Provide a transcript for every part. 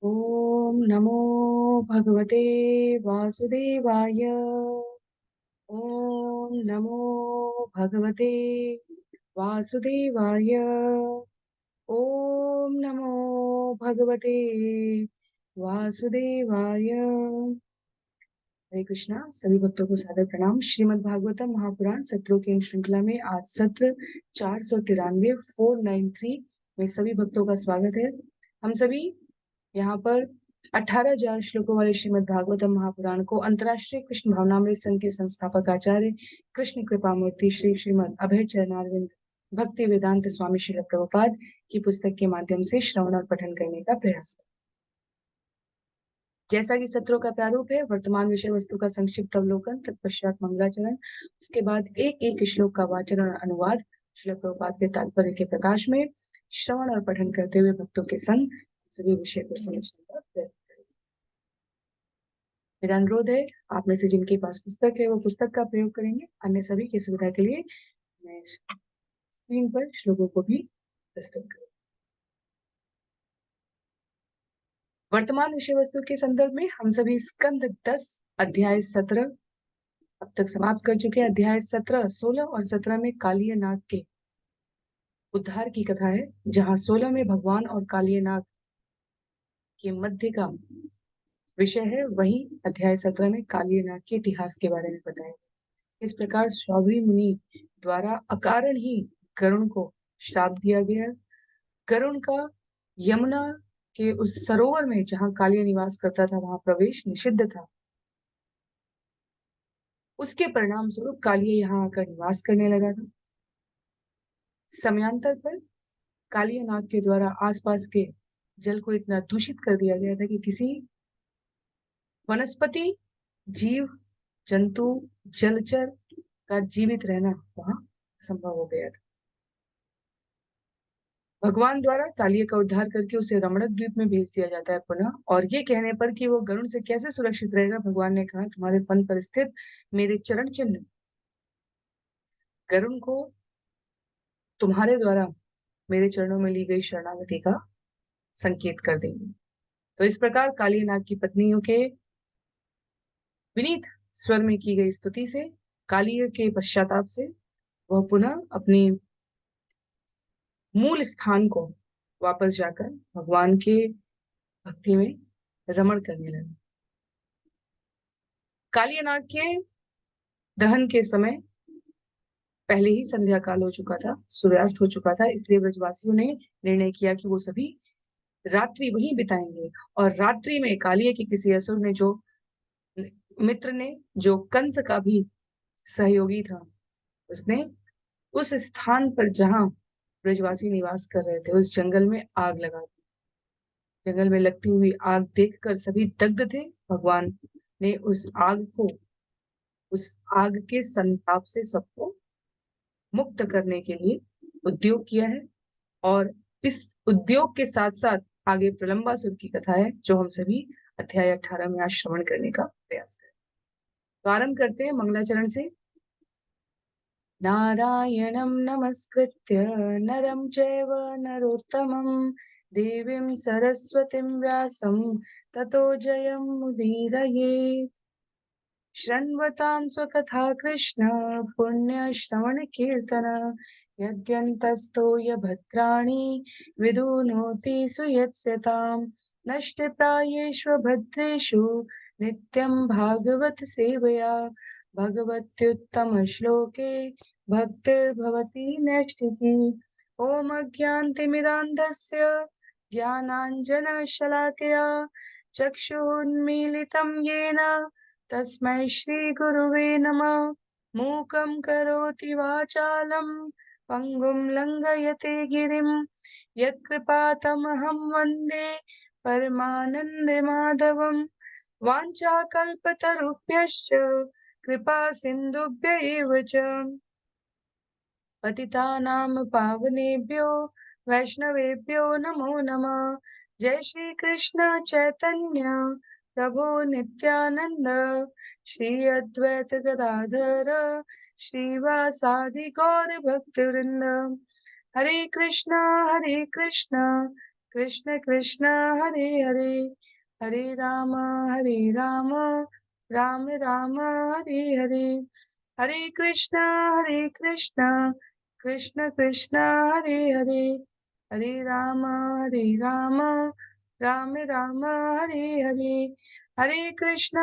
ओम नमो भगवते वासुदेवाय। ओम नमो भगवते वासुदेवाय। ओम नमो भगवते वासुदेवाय। हरे कृष्णा। सभी भक्तों को सादर प्रणाम। श्रीमद् भागवतम महापुराण सत्रों की इन श्रृंखला में आज सत्र 493 493 में सभी भक्तों का स्वागत है। हम सभी यहाँ पर 18,000 श्लोकों वाले श्रीमद् भागवतम महापुराण को अंतर्राष्ट्रीय कृष्ण भावनामृत संघ के संस्थापक आचार्य कृष्ण कृपा मूर्ति श्री श्रीमद् अभय चरणारविंद भक्ति वेदांत स्वामी श्रील प्रभुपाद की पुस्तक के माध्यम से श्रवण और पठन करने का प्रयास करें। जैसा कि सत्रों का प्रारूप है, वर्तमान विषय वस्तु का संक्षिप्त अवलोकन, तत्पश्चात मंगलाचरण, उसके बाद एक एक श्लोक का वाचन और अनुवाद श्रील प्रभुपाद के तात्पर्य के प्रकाश में श्रवण और पठन करते हुए भक्तों के संग सभी विषय को समझने का प्रयत्न करें। मेरा अनुरोध है, आप में से जिनके पास पुस्तक है वो पुस्तक का प्रयोग करेंगे। अन्य सभी की सुविधा के लिए मैं स्क्रीन पर श्लोकों को भी प्रस्तुत करूँ। वर्तमान विषय वस्तु के संदर्भ में हम सभी स्कंद 10 अध्याय 17 अब तक समाप्त कर चुके हैं। अध्याय 17, 16 और 17 में कालिय नाग के उद्धार की कथा है, जहां 16 में भगवान और कालिय नाग के मध्य का विषय है। वहीं अध्याय 17 में कालिय नाग के इतिहास के बारे में बताया। इस प्रकार सौभरी मुनि द्वारा अकारण ही गरुण को श्राप दिया गया। गरुण का यमुना के उस सरोवर में जहां कालिय निवास करता था वहां प्रवेश निषिद्ध था। उसके परिणाम स्वरूप कालिय यहाँ आकर निवास करने लगा था। समयांतर पर कालिय नाग के द्वारा आसपास के जल को इतना दूषित कर दिया गया था कि किसी वनस्पति, जीव, जंतु, जलचर का जीवित रहना वहां संभव हो गया था। भगवान द्वारा कालिय का उद्धार करके उसे रमणक द्वीप में भेज दिया जाता है पुनः, और ये कहने पर कि वो गरुण से कैसे सुरक्षित रहेगा, भगवान ने कहा, तुम्हारे फन पर स्थित मेरे चरण चिन्ह गरुण को तुम्हारे द्वारा मेरे चरणों में ली गई शरणागति का संकेत कर देंगे। तो इस प्रकार कालिय नाग की पत्नियों के विनीत स्वर में की गई स्तुति से, कालिय के पश्चाताप से वह पुनः अपने मूल स्थान को वापस जाकर भगवान के भक्ति में रमण करने लगे। कालिय नाग के दहन के समय पहले ही संध्या काल हो चुका था, सूर्यास्त हो चुका था, इसलिए ब्रजवासियों ने निर्णय किया कि वो सभी रात्रि वहीं बिताएंगे। और रात्रि में कालिय के किसी असुर ने, जो मित्र ने, जो कंस का भी सहयोगी था, उसने उस स्थान पर जहां ब्रजवासी निवास कर रहे थे उस जंगल में आग लगा दी। जंगल में लगती हुई आग देखकर सभी दग्ध थे। भगवान ने उस आग के संताप से सबको मुक्त करने के लिए उद्योग किया है। और इस उद्योग के साथ साथ आगे प्रलंबासुर की कथा है, जो हम सभी अध्याय 18 में आज श्रवण करने का प्रयास करें। तो आरंभ करते हैं मंगलाचरण से। नारायणं नमस्कृत्य नरं चैव नरोत्तमं देवीं सरस्वतीं व्यासं ततो जयमुदीरयेत्। शृण्वतां स्वकथा कृष्ण पुण्यश्रवणकीर्तन यद्यन्तस्तो यभद्राणि विदुनोति सुयत्स्यताम् नष्टप्रायेषु भद्रेषु नित्यं भागवत सेवया भगवत्युत्तमश्लोके भक्तिर्भवति नैष्ठिकी। ॐ अज्ञानतिमिरान्धस्य ज्ञानाञ्जनशलाकया चक्षुरुन्मीलितं येन तस्मै श्रीगुरुवे नमः। मूकं करोति वाचालं पङ्गुं लङ्घयते गिरिं यत्कृपातमहं वन्दे परमानन्दमाधवं। वाञ्छाकल्पतरुभ्यश्च कृपा सिन्धुभ्य एव च पतितानां पावनेभ्यो वैष्णवेभ्यो नमो नमः। जय श्री कृष्ण चैतन्य प्रभु नित्यानंद श्री अद्वैत गदाधर श्रीवासादि गौर भक्तवृंद। हरे कृष्णा कृष्ण कृष्ण हरे हरे, हरे राम राम राम हरे हरे, हरे कृष्ण कृष्ण कृष्ण हरे हरे, हरे राम राम राम हरे हरे, हरे कृष्ण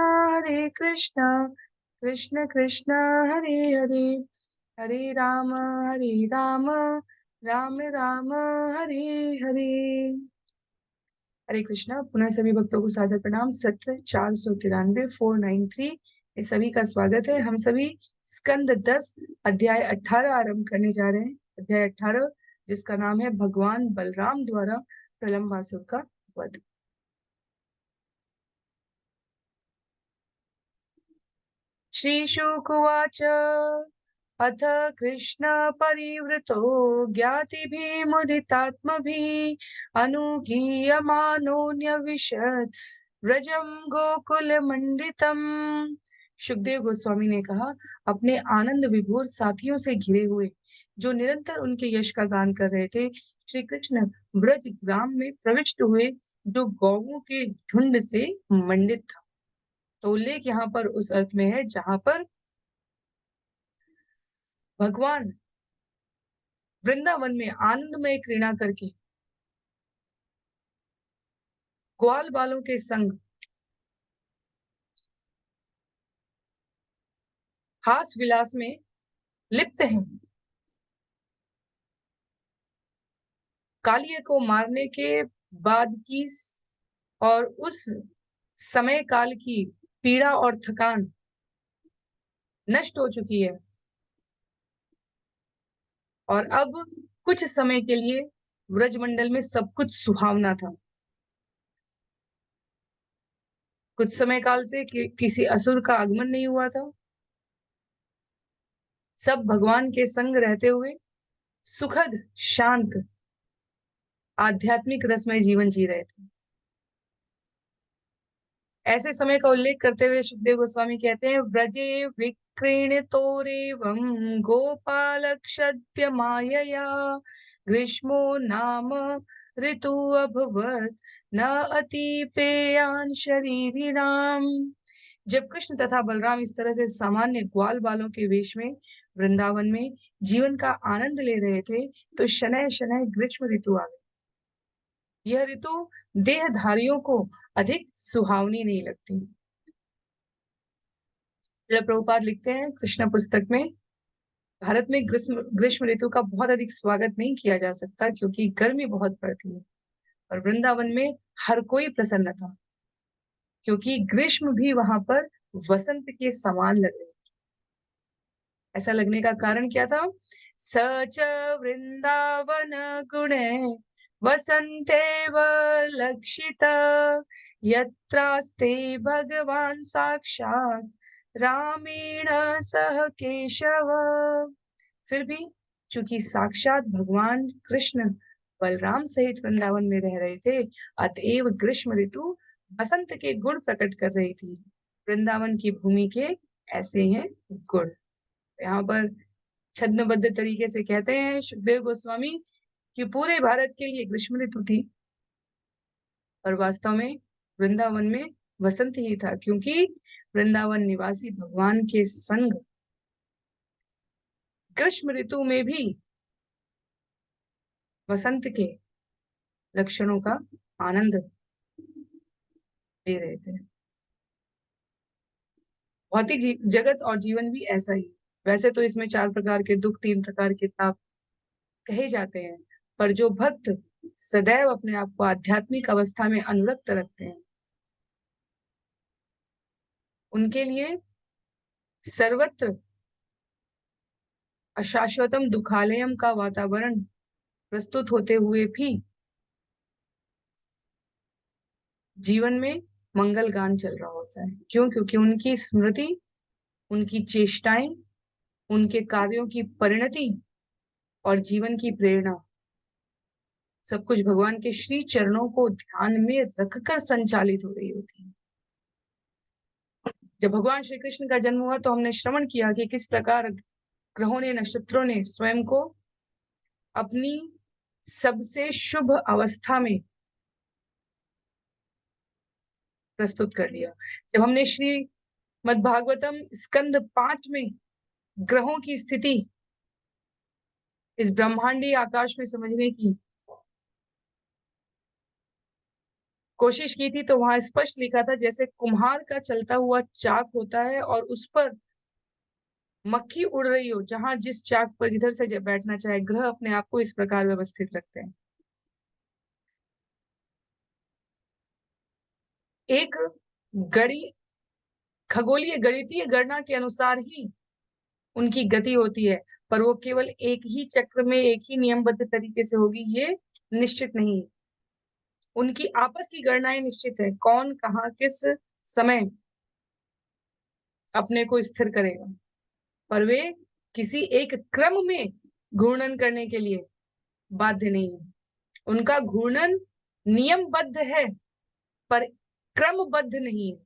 कृष्ण कृष्ण हरे हरे, हरे राम राम राम हरे हरे। हरे कृष्णा। पुनः सभी भक्तों को सादर प्रणाम। सत्र 493 493 इस सभी का स्वागत है। हम सभी स्कंद 10 अध्याय 18 आरंभ करने जा रहे हैं। अध्याय 18 जिसका नाम है भगवान बलराम द्वारा प्रलंबासुर का वध। श्री शुकवाच अथ कृष्ण परिवृतो ज्ञातिभिः मुदितात्मभिः अनुगीयमानोऽन्यविशत् व्रजं गोकुलमण्डितम्। सुखदेव गोस्वामी ने कहा, अपने आनंद विभोर साथियों से घिरे हुए जो निरंतर उनके यश का गान कर रहे थे, श्री कृष्ण व्रज ग्राम में प्रविष्ट हुए जो गौओं के झुंड से मंडित था। तो उल्लेख यहाँ पर उस अर्थ में है जहां पर भगवान वृंदावन में आनंदमय क्रीड़ा करके ग्वाल बालों के संग हास विलास में लिप्त हैं। कालिया को मारने के बाद की और उस समय काल की पीड़ा और थकान नष्ट हो चुकी है और अब कुछ समय के लिए व्रजमंडल में सब कुछ सुहावना था। कुछ समय काल से किसी असुर का आगमन नहीं हुआ था। सब भगवान के संग रहते हुए सुखद शांत आध्यात्मिक रसमय जीवन जी रहे थे। ऐसे समय का उल्लेख करते हुए सुखदेव गोस्वामी कहते हैं, व्रजे विक्रीणितोरेवं गोपालक्षद्य मायया ग्रीष्मो नाम ऋतु अभवत् न अतिपेयान शरीरिणाम। जब कृष्ण तथा बलराम इस तरह से सामान्य ग्वाल बालों के वेश में वृंदावन में जीवन का आनंद ले रहे थे, तो शनैः शनैः ग्रीष्म ऋतु आ गई। यह ऋतु देहधारियों को अधिक सुहावनी नहीं लगती। प्रभुपाद लिखते हैं कृष्ण पुस्तक में, भारत में ग्रीष्म ऋतु का बहुत अधिक स्वागत नहीं किया जा सकता क्योंकि गर्मी बहुत पड़ती है, और वृंदावन में हर कोई प्रसन्न था क्योंकि ग्रीष्म भी वहां पर वसंत के समान लग रही। ऐसा लगने का कारण क्या था? सच वृंदावन गुणे वसंतेव लक्षित यत्रास्ते भगवान साक्षात रामेण सह केशव। फिर भी चूंकि साक्षात भगवान कृष्ण बलराम सहित वृंदावन में रह रहे थे, अतएव ग्रीष्म ऋतु बसंत के गुण प्रकट कर रही थी। वृंदावन की भूमि के ऐसे हैं गुण। यहाँ पर छद्मबद्ध तरीके से कहते हैं सुखदेव गोस्वामी कि पूरे भारत के लिए ग्रीष्म ऋतु थी और वास्तव में वृंदावन में वसंत ही था, क्योंकि वृंदावन निवासी भगवान के संग ग्रीष्म ऋतु में भी वसंत के लक्षणों का आनंद ले रहे थे। भौतिक जगत और जीवन भी ऐसा ही। वैसे तो इसमें 4 प्रकार के दुख, 3 प्रकार के ताप कहे जाते हैं, पर जो भक्त सदैव अपने आप को आध्यात्मिक अवस्था में अनुरक्त रखते हैं, उनके लिए सर्वत्र अशाश्वतम दुखालयम का वातावरण प्रस्तुत होते हुए भी जीवन में मंगल गान चल रहा होता है। क्यों? क्योंकि उनकी स्मृति, उनकी चेष्टाएं, उनके कार्यों की परिणति और जीवन की प्रेरणा सब कुछ भगवान के श्री चरणों को ध्यान में रखकर संचालित हो रही होती है। जब भगवान श्री कृष्ण का जन्म हुआ तो हमने श्रवण किया कि किस प्रकार ग्रहों ने, नक्षत्रों ने स्वयं को अपनी सबसे शुभ अवस्था में प्रस्तुत कर लिया। जब हमने श्रीमद् भागवतम स्कंद 5 में ग्रहों की स्थिति इस ब्रह्मांडीय आकाश में समझने की कोशिश की थी, तो वहां स्पष्ट लिखा था जैसे कुम्हार का चलता हुआ चाक होता है और उस पर मक्खी उड़ रही हो, जहां जिस चाक पर जिधर से बैठना चाहे, ग्रह अपने आप को इस प्रकार व्यवस्थित रखते हैं। एक गणि खगोलीय गणितीय गणना के अनुसार ही उनकी गति होती है, पर वो केवल एक ही चक्र में एक ही नियमबद्ध तरीके से होगी, ये निश्चित नहीं है। उनकी आपस की गणनाएं निश्चित है, कौन कहाँ किस समय अपने को स्थिर करेगा, पर वे किसी एक क्रम में घूर्णन करने के लिए बाध्य नहीं है। उनका घूर्णन नियमबद्ध है, पर क्रमबद्ध नहीं है।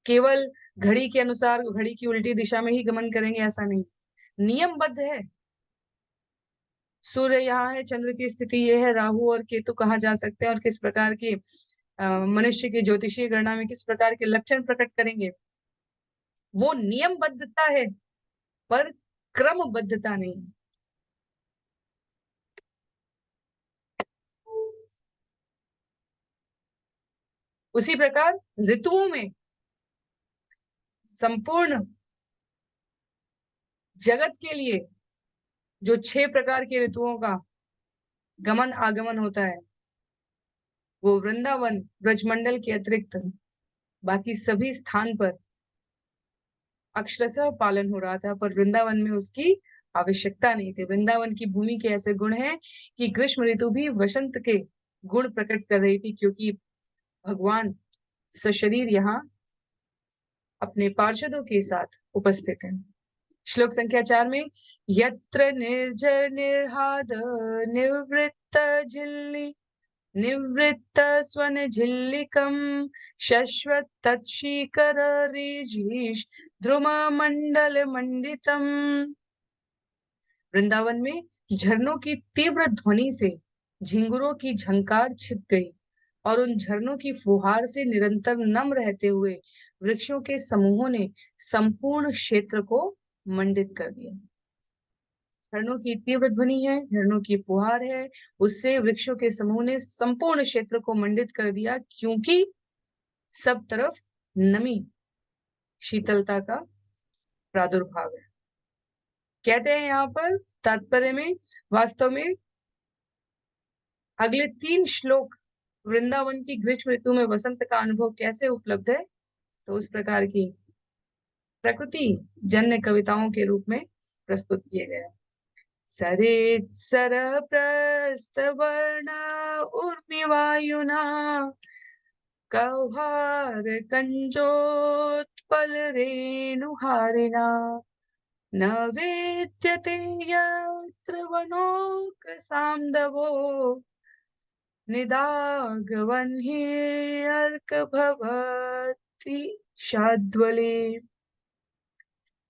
केवल घड़ी के अनुसार घड़ी की उल्टी दिशा में ही गमन करेंगे ऐसा नहीं, नियमबद्ध है। सूर्य यहाँ है, चंद्र की स्थिति ये है, राहु और केतु कहाँ जा सकते हैं और किस प्रकार की मनुष्य की ज्योतिषीय गणना में किस प्रकार के लक्षण प्रकट करेंगे, वो नियमबद्धता है, पर क्रमबद्धता नहीं। उसी प्रकार ऋतुओं में संपूर्ण जगत के लिए जो 6 प्रकार के ऋतुओं का गमन आगमन होता है, वो वृंदावन ब्रजमंडल के अतिरिक्त बाकी सभी स्थान पर अक्षरशः पालन हो रहा था, पर वृंदावन में उसकी आवश्यकता नहीं थी। वृंदावन की भूमि के ऐसे गुण हैं कि ग्रीष्म ऋतु भी वसंत के गुण प्रकट कर रही थी, क्योंकि भगवान सशरीर यहाँ अपने पार्षदों के साथ उपस्थित हैं। श्लोक संख्या 4 में यत्र निर्जर निर्हाद निवृत्त झिल्ली निवृत्त स्वन झिल्लिकम शश्वत तत्शीकर ऋजीश ध्रुम मंडल मंडितम। वृंदावन में झरनों की तीव्र ध्वनि से झिंगुरों की झंकार छिप गई और उन झरनों की फुहार से निरंतर नम रहते हुए वृक्षों के समूहों ने संपूर्ण क्षेत्र को मंडित कर दिया। झरनों की तीव्र ध्वनि है, झरनों की फुहार है, उससे वृक्षों के समूह ने संपूर्ण क्षेत्र को मंडित कर दिया, क्योंकि सब तरफ नमी शीतलता का प्रादुर्भाव है। कहते हैं यहाँ पर तात्पर्य में, वास्तव में अगले 3 श्लोक वृंदावन की ग्रीष्म ऋतु में वसंत का अनुभव कैसे उपलब्ध है, तो उस प्रकार की प्रकृति जन्य कविताओं के रूप में प्रस्तुत किए गए। सरेत्सर प्रस्थवर्ण उर्मिवायुना कौहार कंजोत्पल रेणुहारिणा न वेद्यते यत्र वनोक साम्दवो निदागवन्हि अर्क भवति शाद्वले।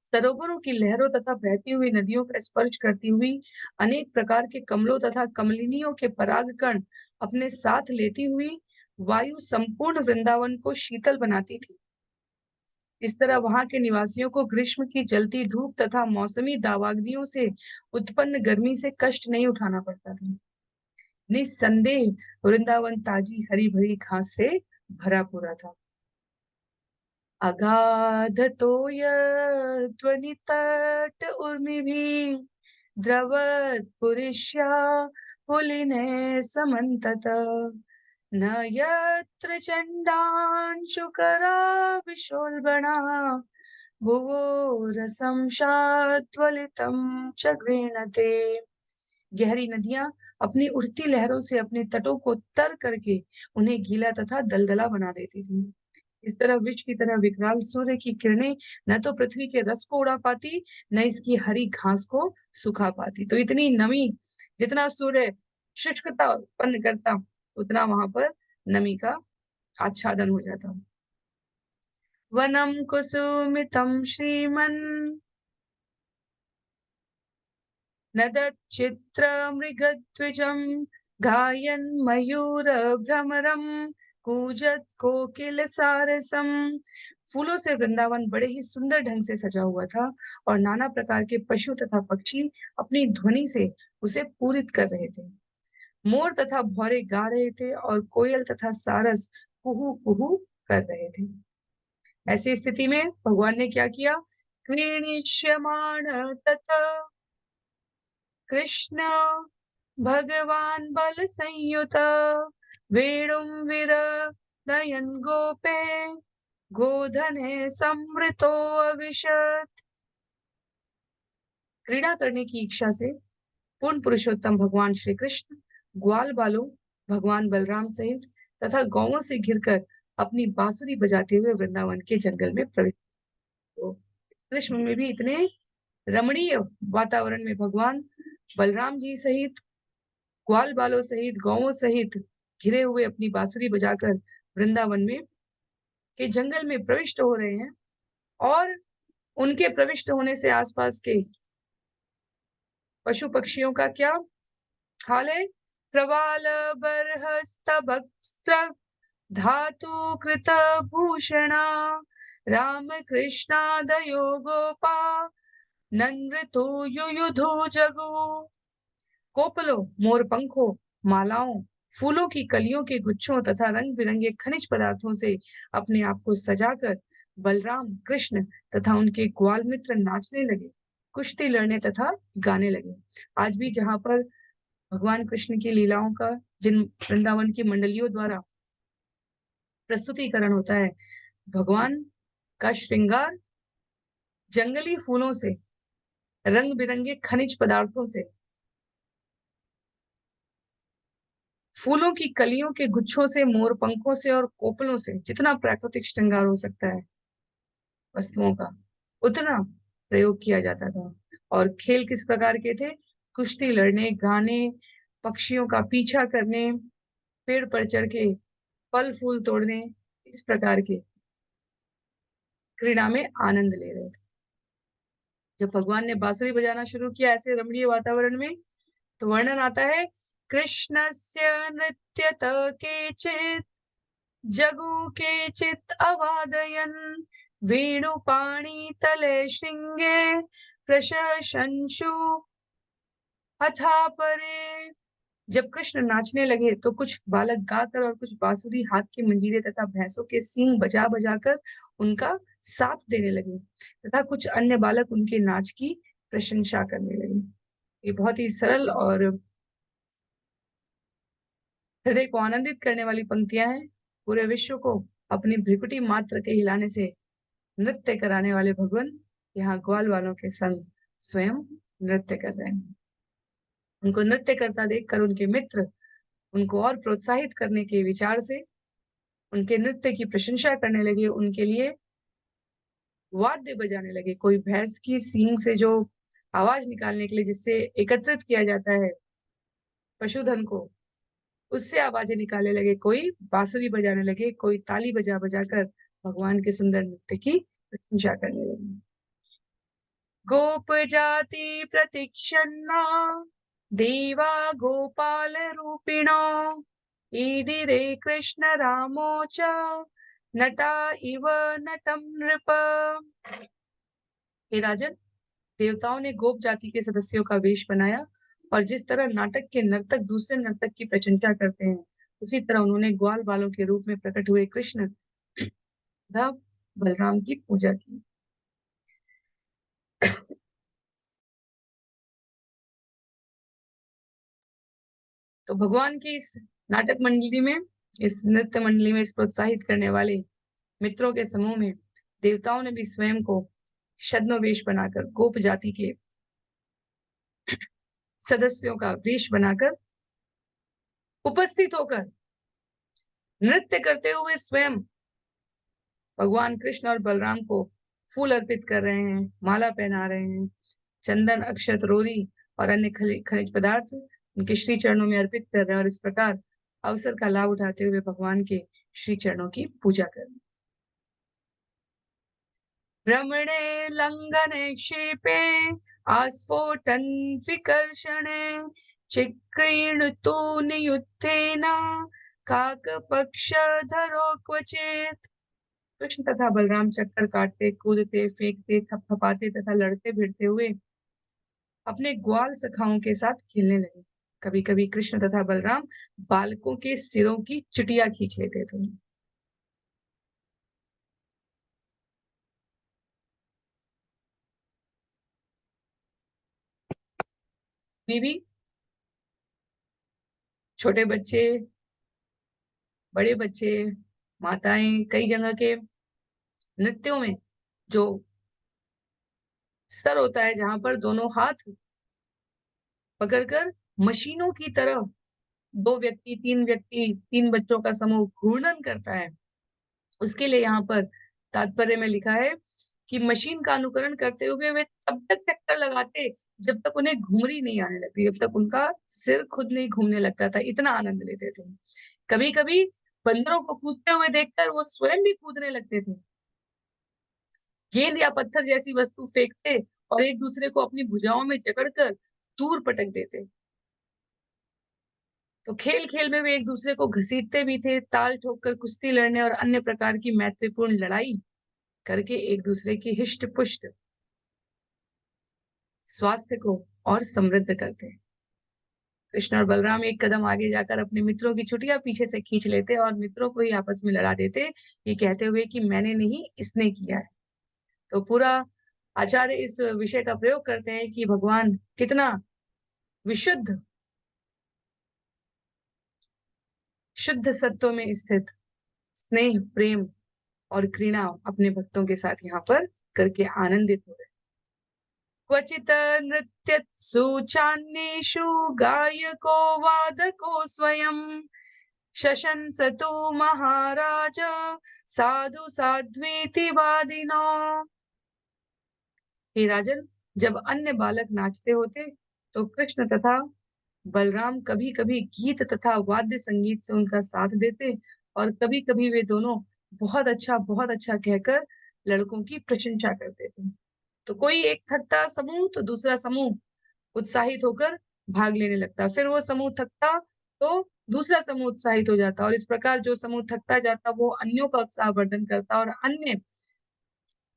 सरोवरों की लहरों तथा बहती हुई नदियों का स्पर्श करती हुई अनेक प्रकार के कमलों तथा कमलिनियों के परागकण अपने साथ लेती हुई वायु संपूर्ण वृंदावन को शीतल बनाती थी। इस तरह वहां के निवासियों को ग्रीष्म की जलती धूप तथा मौसमी दावाग्नियों से उत्पन्न गर्मी से कष्ट नहीं उठाना पड़ता था। निस्संदेह वृंदावन ताजी हरी भरी घास से भरा पूरा था। अगाध तोय ध्वनि तट उर्मिभिः द्रवत् पुरिष्या पुलिने समन्तत न यत्र चण्डांशुकरा विशोल्बणा भुवो रसं शाद्वलितं च गृह्णते। गहरी नदियां अपनी उठती लहरों से अपने तटों को तर करके उन्हें गीला तथा दलदला बना देती थी। इस तरह विष की तरह विकराल सूर्य की किरणें न तो पृथ्वी के रस को उड़ा पाती, न इसकी हरी घास को सुखा पाती। तो इतनी नमी, जितना सूर्य शुष्कता उत्पन्न करता, उतना वहां पर नमी का आच्छादन हो जाता। वनम कुसुमितम श्रीमन् नदच्चित्र मृगद्विजं गायन् मयूर भ्रमरं कूजत कोकिल सारसम। फूलों से वृंदावन बड़े ही सुंदर ढंग से सजा हुआ था और नाना प्रकार के पशु तथा पक्षी अपनी ध्वनि से उसे पूरित कर रहे थे। मोर तथा भौरे गा रहे थे और कोयल तथा सारस कुहू कुहू कर रहे थे। ऐसी स्थिति में भगवान ने क्या किया? क्रीणीष्यमाण तथा कृष्ण भगवान बल संयुत वेणुं विरलयन् गोपे गोधने समृतो अविशत्। क्रीड़ा करने की इच्छा से पूर्ण पुरुषोत्तम भगवान श्री कृष्ण ग्वाल बालों भगवान बलराम सहित तथा गौओं से घिरकर अपनी बांसुरी बजाते हुए वृंदावन के जंगल में प्रवेश हुए। कृष्ण में भी इतने रमणीय वातावरण में भगवान बलराम जी सहित ग्वाल बालों सहित गौओं सहित घिरे हुए अपनी बांसुरी बजाकर वृंदावन में के जंगल में प्रविष्ट हो रहे हैं और उनके प्रविष्ट होने से आसपास के पशु पक्षियों का क्या हाल है? प्रवाल बरहस्तभक्स्त्र धातु कृत भूषणा राम कृष्णादयो गोपा नन्ऋतु युयुधु जगु। कोपलों, मोरपंखों, मालाओं, फूलों की कलियों के गुच्छों तथा रंग बिरंगे खनिज पदार्थों से अपने आप को सजाकर बलराम कृष्ण तथा उनके ग्वाल मित्र नाचने लगे, कुश्ती लड़ने तथा गाने लगे। आज भी जहां पर भगवान कृष्ण की लीलाओं का जिन वृंदावन की मंडलियों द्वारा प्रस्तुतिकरण होता है, भगवान का श्रृंगार जंगली फूलों से, रंग बिरंगे खनिज पदार्थों से, फूलों की कलियों के गुच्छों से, मोर पंखों से और कोपलों से जितना प्राकृतिक श्रृंगार हो सकता है वस्तुओं का, उतना प्रयोग किया जाता था। और खेल किस प्रकार के थे? कुश्ती लड़ने, गाने, पक्षियों का पीछा करने, पेड़ पर चढ़ के फल फूल तोड़ने, इस प्रकार के क्रीड़ा में आनंद ले रहे थे। जब भगवान ने बांसुरी बजाना शुरू किया ऐसे रमणीय वातावरण में, तो वर्णन आता है कृष्णस्य नृत्यत केचित् जगु केचित् अवादयन् वेणुपाणि तले शृंगे प्रशंसु अथा परे। जब कृष्ण नाचने लगे तो कुछ बालक गाकर और कुछ बांसुरी, हाथ की मंजीरे तथा भैंसों के सींग बजा बजाकर उनका साथ देने लगे तथा कुछ अन्य बालक उनके नाच की प्रशंसा करने लगे। ये बहुत ही सरल और हृदय को आनंदित करने वाली पंक्तियां हैं। पूरे विश्व को अपनी भ्रिकुटी मात्र के हिलाने से नृत्य कराने वाले भगवान यहाँ ग्वाल वालों के संग स्वयं नृत्य कर रहे हैं। उनको नृत्य करता देखकर उनके मित्र उनको और प्रोत्साहित करने के विचार से उनके नृत्य की प्रशंसा करने लगे, उनके लिए वाद्य बजाने लगे। कोई भैंस की सींग से जो आवाज निकालने के लिए जिससे एकत्रित किया जाता है पशुधन को, उससे आवाजें निकालने लगे, कोई बांसुरी बजाने लगे, कोई ताली बजा बजाकर भगवान के सुंदर नृत्य की प्रशंसा करने लगे। गोप जाति प्रतीक्षन्ना देवा गोपाल रूपिणो ईडिरे कृष्ण रामो च नटा इव नटम नृप। हे राजन, देवताओं ने गोप जाति के सदस्यों का वेश बनाया और जिस तरह नाटक के नर्तक दूसरे नर्तक की प्रशंसा करते हैं, उसी तरह उन्होंने ग्वाल बालों के रूप में प्रकट हुए कृष्ण तथा बलराम की पूजा की। तो भगवान की इस नाटक मंडली में, इस नृत्य मंडली में, इस प्रोत्साहित करने वाले मित्रों के समूह में देवताओं ने भी स्वयं को छद्मवेश बनाकर गोप जाति के सदस्यों का वेश बनाकर उपस्थित होकर नृत्य करते हुए स्वयं भगवान कृष्ण और बलराम को फूल अर्पित कर रहे हैं, माला पहना रहे हैं, चंदन, अक्षत, रोरी और अन्य खनिज पदार्थ उनके श्री चरणों में अर्पित कर रहे हैं और इस प्रकार अवसर का लाभ उठाते हुए भगवान के श्री चरणों की पूजा कर रहे हैं। भ्रमणे लंघने क्षेपे आस्फोटन विकर्षणे चिक्रीणुतो नियुद्धेन काक पक्ष धरो क्वचित। कृष्ण तथा बलराम चक्कर काटते, कूदते, फेंकते, थपथपाते तथा लड़ते भिड़ते हुए अपने ग्वाल सखाओं के साथ खेलने लगे। कभी कभी कृष्ण तथा बलराम बालकों के सिरों की चुटिया खींच लेते थे। बीवी, छोटे बच्चे, बड़े बच्चे, माताएं कई जगह के नृत्यों में जो स्तर होता है जहां पर दोनों हाथ पकड़कर मशीनों की तरह दो व्यक्ति, तीन व्यक्ति, तीन बच्चों का समूह घूर्णन करता है, उसके लिए यहाँ पर तात्पर्य में लिखा है कि मशीन का अनुकरण करते हुए वे तब तक चक्कर लगाते जब तक उन्हें घुमरी नहीं आने लगती, जब तक उनका सिर खुद नहीं घूमने लगता था। इतना आनंद लेते थे। कभी कभी बंदरों को कूदते हुए देखकर वो स्वयं भी कूदने लगते थे। गेंद या पत्थर जैसी वस्तु फेंकते और एक दूसरे को अपनी भुजाओं में जकड़कर दूर पटक देते। तो खेल खेल में वे एक दूसरे को घसीटते भी थे, ताल ठोककर कुश्ती लड़ने और अन्य प्रकार की मैत्रीपूर्ण लड़ाई करके एक दूसरे की हिष्ट पुष्ट स्वास्थ्य को और समृद्ध करते। कृष्ण और बलराम एक कदम आगे जाकर अपने मित्रों की छुटियां पीछे से खींच लेते और मित्रों को ही आपस में लड़ा देते, ये कहते हुए कि मैंने नहीं, इसने किया है। तो पूरा आचार्य इस विषय का प्रयोग करते हैं कि भगवान कितना विशुद्ध, शुद्ध सत्व में स्थित स्नेह, प्रेम और घृणा अपने भक्तों के साथ यहाँ पर करके आनंदित हो रहे। क्वचित नृत्यत्सु चान्येषु गायको वादको स्वयं शशंसतु महाराज साधु साध्वीति वादिनो। हे राजन, जब अन्य बालक नाचते होते तो कृष्ण तथा बलराम कभी कभी गीत तथा वाद्य संगीत से उनका साथ देते और कभी कभी वे दोनों बहुत अच्छा कहकर लड़कों की प्रशंसा करते थे। तो कोई एक थकता समूह तो दूसरा समूह उत्साहित होकर भाग लेने लगता, फिर वो समूह थकता तो दूसरा समूह उत्साहित हो जाता और इस प्रकार जो समूह थकता जाता वो अन्यों का उत्साह वर्धन करता और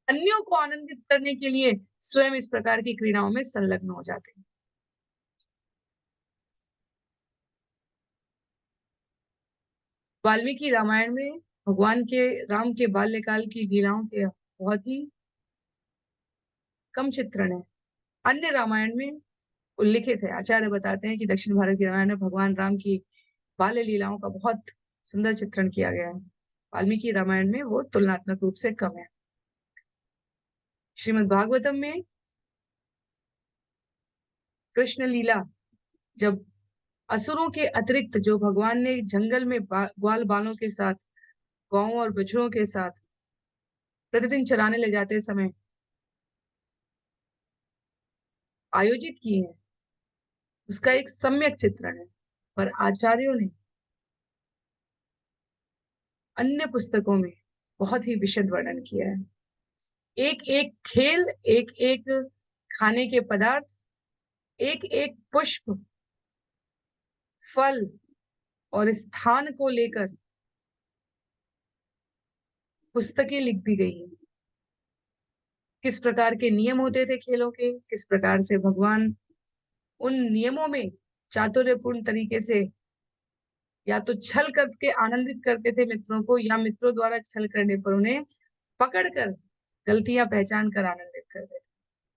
अन्यों को आनंदित करने के लिए स्वयं इस प्रकार की क्रीड़ाओं में संलग्न हो जाते हैं। वाल्मीकि रामायण में भगवान के राम के बाल्यकाल की लीलाओं के बहुत ही कम चित्रण है। अन्य रामायण में उल्लिखित है। आचार्य बताते हैं कि दक्षिण भारत के रामायण में भगवान राम की बाल्य लीलाओं का बहुत सुंदर चित्रण किया गया है। वाल्मीकि रामायण में वो तुलनात्मक रूप से कम है। श्रीमद् भागवतम में कृष्ण लीला जब असुरों के अतिरिक्त जो भगवान ने जंगल में ग्वाल बालों के साथ, गौओं और बछड़ों के साथ प्रतिदिन चराने ले जाते समय आयोजित किए हैं, उसका एक सम्यक चित्रण है। पर आचार्यों ने अन्य पुस्तकों में बहुत ही विशद वर्णन किया है। एक एक खेल, एक एक खाने के पदार्थ, एक एक पुष्प, फल और स्थान को लेकर पुस्तकें लिख दी गई हैं। किस प्रकार के नियम होते थे खेलों के, किस प्रकार से भगवान उन नियमों में चातुर्यपूर्ण तरीके से या तो छल करके आनंदित करते थे मित्रों को, या मित्रों द्वारा छल करने पर उन्हें पकड़कर गलतियां पहचान कर आनंदित करते थे।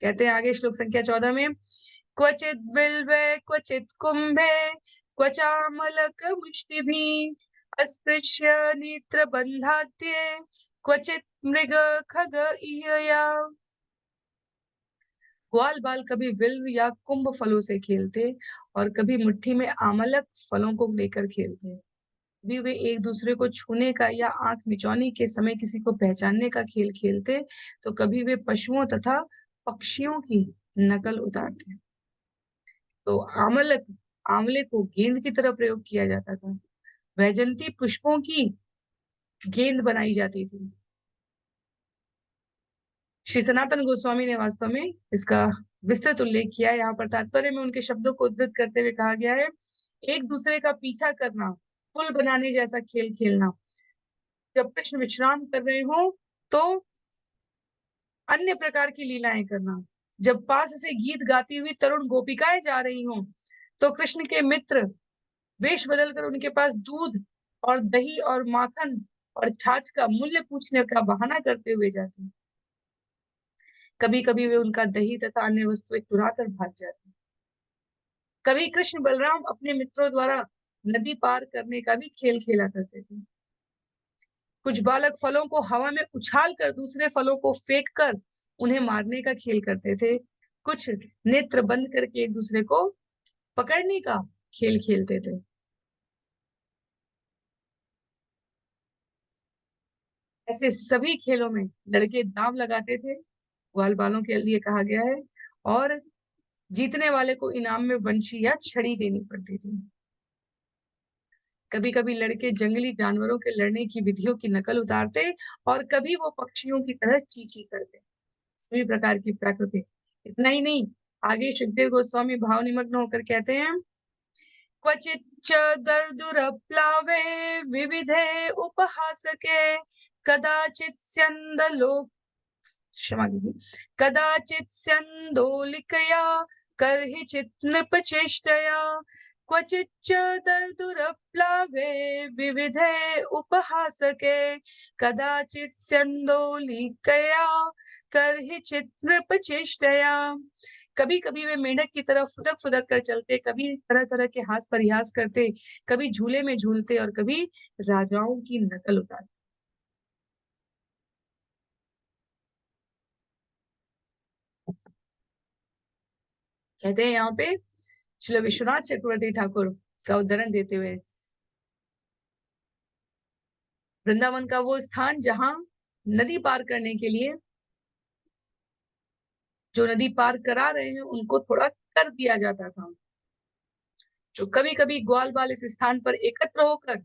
कहते हैं आगे श्लोक संख्या 14 में, क्वचित बिल्वे क्वचित कुंभे क्वचामलक मुष्टिभिः अस्पृश्य नेत्र बंधात्ये क्वचित मृग खग इयया। ग्वाल बाल कभी विल्व या कुंभ फलों से खेलते और कभी मुट्ठी में आमलक फलों को लेकर खेलते। भी वे एक दूसरे को छूने का या आंख मिचौनी के समय किसी को पहचानने का खेल खेलते, तो कभी वे पशुओं तथा पक्षियों की नकल उतारते। तो आमलक, आंवले को गेंद की तरह प्रयोग किया जाता था। वैजंती पुष्पों की गेंद बनाई जाती थी। श्री सनातन गोस्वामी ने वास्तव में इसका विस्तृत उल्लेख किया है। यहाँ पर तात्पर्य में उनके शब्दों को उद्धृत करते हुए कहा गया है, एक दूसरे का पीछा करना पुल बनाने जैसा खेल खेलना, जब कृष्ण विश्राम कर रहे हो तो अन्य प्रकार की लीलाएं करना, जब पास से गीत गाती हुई तरुण गोपिकाएं जा रही हों तो कृष्ण के मित्र वेश बदलकर उनके पास दूध और दही और माखन और छाछ का मूल्य पूछने का बहाना करते हुए जाते। कभी कभी वे उनका दही तथा अन्य वस्तुएं चुरा कर भाग जाते। कभी कृष्ण बलराम अपने मित्रों द्वारा नदी पार करने का भी खेल खेला करते थे। कुछ बालक फलों को हवा में उछाल कर दूसरे फलों को फेंक कर उन्हें मारने का खेल करते थे। कुछ नेत्र बंद करके एक दूसरे को पकड़ने का खेल खेलते थे। ऐसे सभी खेलों में लड़के दांव लगाते थे, ग्वाल बालों के लिए कहा गया है, और जीतने वाले को इनाम में वंशी या छड़ी देनी पड़ती थी। कभी कभी लड़के जंगली जानवरों के लड़ने की विधियों की नकल उतारते और कभी वो पक्षियों की तरह चींची करते। सभी प्रकार की प्रकृति। इतना ही नहीं, आगे सुखदेव गोस्वामी भाव निमग्न होकर कहते हैं, क्वचिच्च दर्दुरप्लावे विविधे उपहासके कदाचित् स्यन्दलोक क्षमा कीजिए, कदाचित् स्यन्दोलिकया कर्हिचित् नृपचेष्टया क्वचिच्च दर्दुरप्लावे विविधे उपहासके कदाचित् स्यन्दोलिकया कर्हिचित् नृपचेष्टया। कभी कभी वे मेंढक की तरह फुदक फुदक कर चलते, कभी तरह तरह के हास परिहास करते, कभी झूले में झूलते और कभी राजाओं की नकल उतारते। कहते हैं यहाँ पे श्री विश्वनाथ चक्रवर्ती ठाकुर का उदाहरण देते हुए, वृंदावन का वो स्थान जहां नदी पार करने के लिए जो नदी पार करा रहे हैं उनको थोड़ा कर दिया जाता था। तो कभी कभी ग्वाल बाल इस स्थान पर एकत्र होकर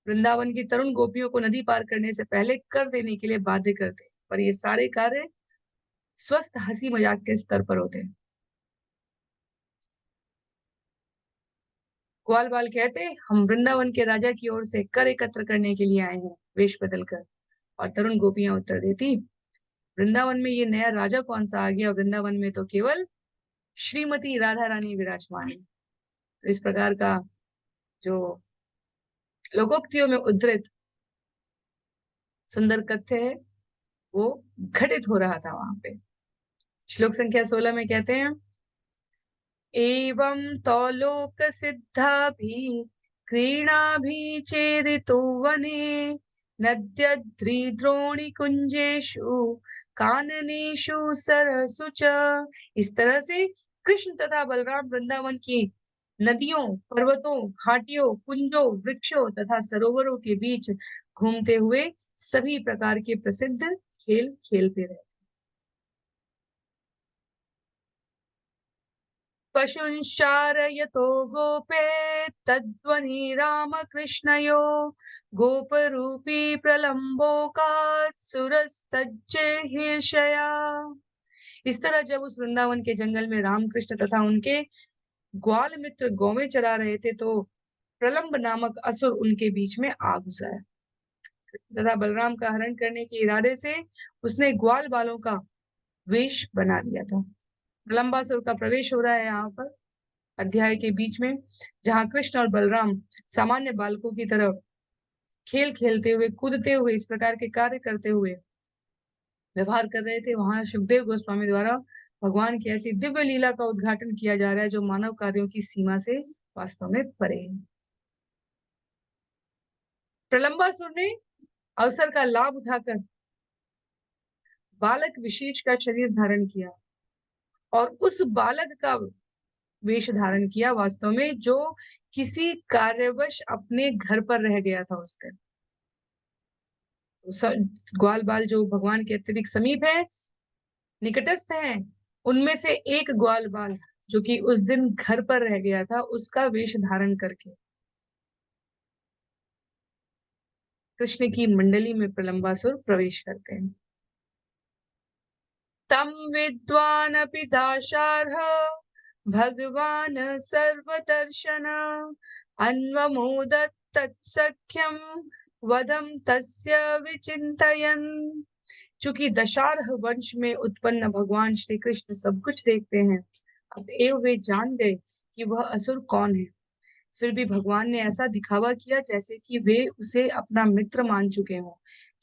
वृंदावन की तरुण गोपियों को नदी पार करने से पहले कर देने के लिए बाध्य करते, पर ये सारे कार्य स्वस्थ हंसी मजाक के स्तर पर होते हैं। ग्वाल बाल कहते, हम वृंदावन के राजा की ओर से कर एकत्र करने के लिए आए हैं वेश बदलकर। और तरुण गोपियां उत्तर देती, वृंदावन में ये नया राजा कौन सा आ गया, वृंदावन में तो केवल श्रीमती राधा रानी विराजमान है। तो इस प्रकार का जो लोकोक्तियों में उद्धृत सुंदर कथ्य है वो घटित हो रहा था वहां पे। श्लोक संख्या 16 में कहते हैं, एवं तो लोक सिद्धा भी क्रीणा भी चेरितो वने नद्यद्रि द्रोणी कुंजेषु काननेषु सरसु च। इस तरह से कृष्ण तथा बलराम वृंदावन की नदियों, पर्वतों, घाटियों, कुंजों, वृक्षों तथा सरोवरों के बीच घूमते हुए सभी प्रकार के प्रसिद्ध खेल खेलते रहे। पशुंश्चारयतो गोपे तद्ध्वनि रामकृष्णयो गोपरूपी प्रलम्बोकात् सुरस्तज्जेहिर्षया। इस तरह जब उस वृंदावन के जंगल में रामकृष्ण तथा उनके ग्वाल मित्र गौवें चरा रहे थे तो प्रलंब नामक असुर उनके बीच में आ घुसा है तथा बलराम का हरण करने के इरादे से उसने ग्वाल बालों का वेश बना लिया था। प्रलंबासुर का प्रवेश हो रहा है यहाँ पर अध्याय के बीच में, जहां कृष्ण और बलराम सामान्य बालकों की तरह खेल खेलते हुए, कूदते हुए, इस प्रकार के कार्य करते हुए व्यवहार कर रहे थे, वहां सुखदेव गोस्वामी द्वारा भगवान की ऐसी दिव्य लीला का उद्घाटन किया जा रहा है जो मानव कार्यों की सीमा से वास्तव में परे है। प्रलंबासुर ने अवसर का लाभ उठाकर बालक विशेष का शरीर धारण किया और उस बालक का वेश धारण किया वास्तव में जो किसी कार्यवश अपने घर पर रह गया था उस दिन। ग्वाल बाल जो भगवान के अत्यधिक समीप है, निकटस्थ है, उनमें से एक ग्वाल बाल जो कि उस दिन घर पर रह गया था उसका वेश धारण करके कृष्ण की मंडली में प्रलंबासुर प्रवेश करते हैं। तम विद्वानपि दाशार्ह भगवान सर्वदर्शन अन्वमोदत् तत्सख्यं वदं तस्य विचिन्तयन्। चूंकि दशारह वंश में उत्पन्न भगवान श्री कृष्ण सब कुछ देखते हैं, अतएव वे जान गए कि वह असुर कौन है। फिर भी भगवान ने ऐसा दिखावा किया जैसे कि वे उसे अपना मित्र मान चुके हों,